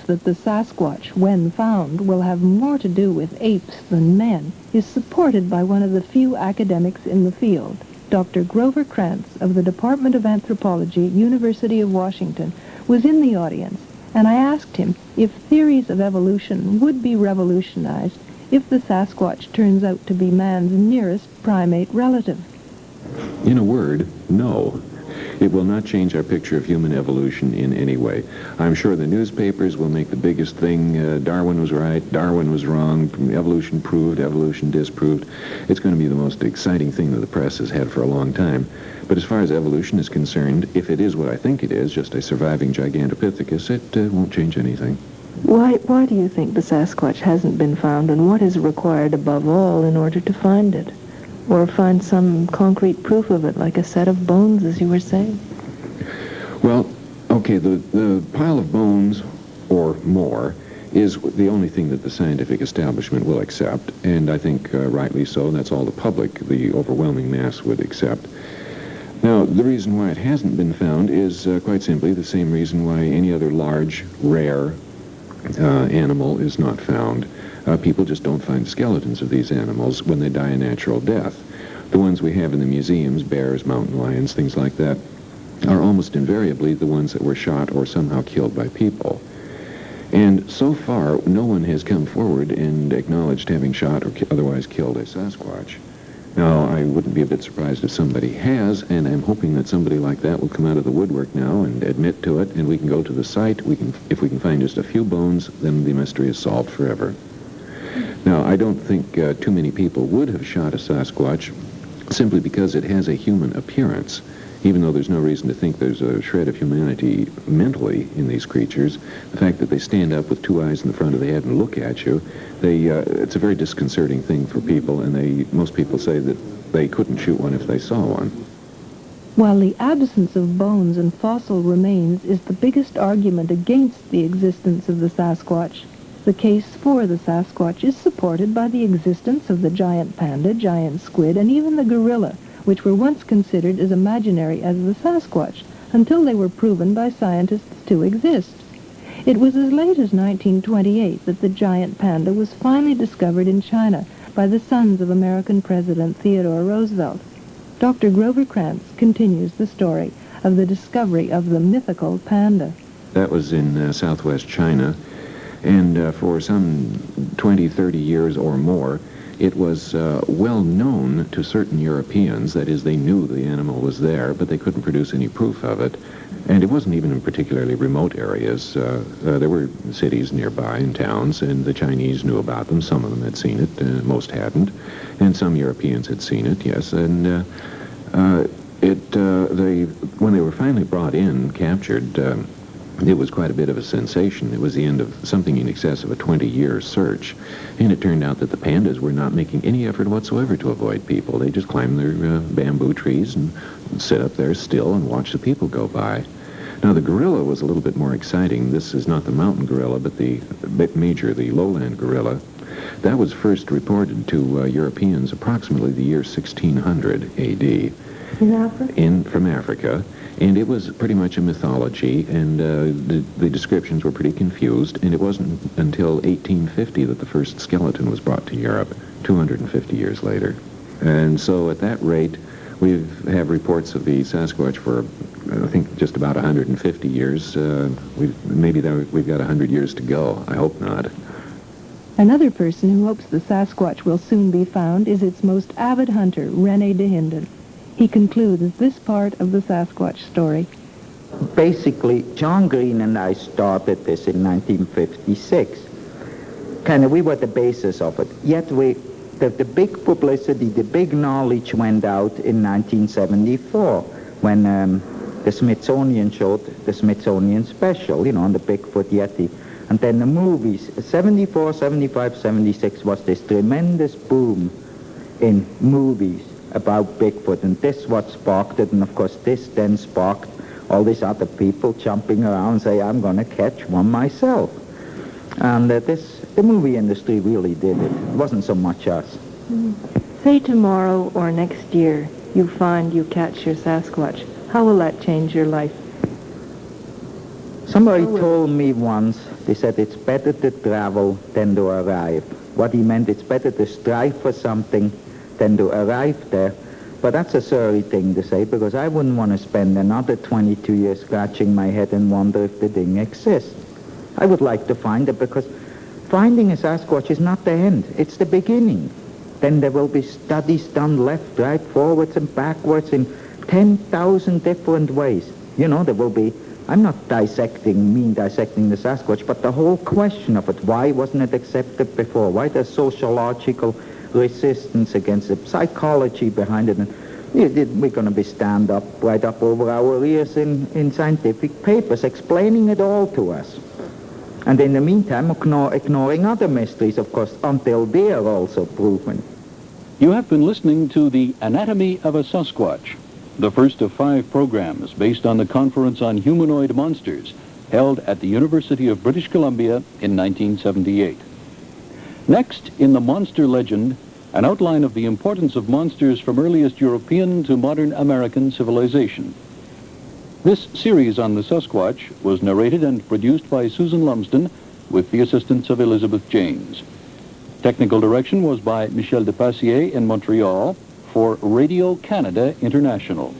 belief that the Sasquatch, when found, will have more to do with apes than men is supported by one of the few academics in the field. Dr. Grover Krantz of the Department of Anthropology, University of Washington, was in the audience, and I asked him if theories of evolution would be revolutionized if the Sasquatch turns out to be man's nearest primate relative. In a word, no. It will not change our picture of human evolution in any way. I'm sure the newspapers will make the biggest thing, Darwin was right, Darwin was wrong, evolution proved, evolution disproved. It's going to be the most exciting thing that the press has had for a long time. But as far as evolution is concerned, if it is what I think it is, just a surviving Gigantopithecus, it won't change anything. Why do you think the Sasquatch hasn't been found, and what is required above all in order to find it? Or find some concrete proof of it, like a set of bones, as you were saying? Well, okay, the pile of bones, or more, is the only thing that the scientific establishment will accept, and I think rightly so, and that's all the public, the overwhelming mass, would accept. Now, the reason why it hasn't been found is quite simply the same reason why any other large, rare animal is not found. People just don't find skeletons of these animals when they die a natural death. The ones we have in the museums, bears, mountain lions, things like that, are almost invariably the ones that were shot or somehow killed by people. And so far, no one has come forward and acknowledged having shot or otherwise killed a Sasquatch. Now, I wouldn't be a bit surprised if somebody has, and I'm hoping that somebody like that will come out of the woodwork now and admit to it, and we can go to the site. If we can find just a few bones, then the mystery is solved forever. Now, I don't think too many people would have shot a Sasquatch simply because it has a human appearance. Even though there's no reason to think there's a shred of humanity mentally in these creatures, the fact that they stand up with two eyes in the front of the head and look at you, it's a very disconcerting thing for people, and most people say that they couldn't shoot one if they saw one. While the absence of bones and fossil remains is the biggest argument against the existence of the Sasquatch, the case for the Sasquatch is supported by the existence of the giant panda, giant squid, and even the gorilla, which were once considered as imaginary as the Sasquatch, until they were proven by scientists to exist. It was as late as 1928 that the giant panda was finally discovered in China by the sons of American President Theodore Roosevelt. Dr. Grover Krantz continues the story of the discovery of the mythical panda. That was in southwest China, and for some 20, 30 years or more, it was well known to certain Europeans, that is, they knew the animal was there, but they couldn't produce any proof of it. And it wasn't even in particularly remote areas. There were cities nearby and towns, and the Chinese knew about them. Some of them had seen it, most hadn't. And some Europeans had seen it, yes. And when they were finally brought in, captured, it was quite a bit of a sensation. It was the end of something in excess of a 20-year search. And it turned out that the pandas were not making any effort whatsoever to avoid people. They just climbed their bamboo trees and sit up there still and watch the people go by. Now, the gorilla was a little bit more exciting. This is not the mountain gorilla, but the lowland gorilla. That was first reported to Europeans approximately the year 1600 A.D. In Africa? From Africa. And it was pretty much a mythology, and the descriptions were pretty confused, and it wasn't until 1850 that the first skeleton was brought to Europe, 250 years later. And so at that rate, we have reports of the Sasquatch for, I think, just about 150 years. Maybe we've got 100 years to go. I hope not. Another person who hopes the Sasquatch will soon be found is its most avid hunter, Rene Dahinden. He concludes this part of the Sasquatch story. Basically, John Green and I started this in 1956. We were the basis of it. Yet the big publicity, the big knowledge went out in 1974 when the Smithsonian showed the Smithsonian special, on the Bigfoot Yeti. And then the movies, 74, 75, 76 was this tremendous boom in movies about Bigfoot, and this what sparked it, and of course this then sparked all these other people jumping around and say, I'm going to catch one myself. And the movie industry really did it. It wasn't so much us. Say tomorrow or next year you find you catch your Sasquatch. How will that change your life? Somebody told me once, they said it's better to travel than to arrive. What he meant, it's better to strive for something than to arrive there. But that's a sorry thing to say, because I wouldn't want to spend another 22 years scratching my head and wonder if the thing exists. I would like to find it, because finding a Sasquatch is not the end, it's the beginning. Then there will be studies done left, right, forwards and backwards in 10,000 different ways. You know, there will be, I'm not dissecting the Sasquatch, but the whole question of it. Why wasn't it accepted before? Why the sociological resistance against it, psychology behind it? And we're going to be right up over our ears in scientific papers explaining it all to us. And in the meantime, ignoring other mysteries, of course, until they are also proven. You have been listening to The Anatomy of a Sasquatch, the first of 5 programs based on the Conference on Humanoid Monsters held at the University of British Columbia in 1978. Next, in the Monster Legend, an outline of the importance of monsters from earliest European to modern American civilization. This series on the Sasquatch was narrated and produced by Susan Lumsden with the assistance of Elizabeth James. Technical direction was by Michel Depassier in Montreal for Radio Canada International.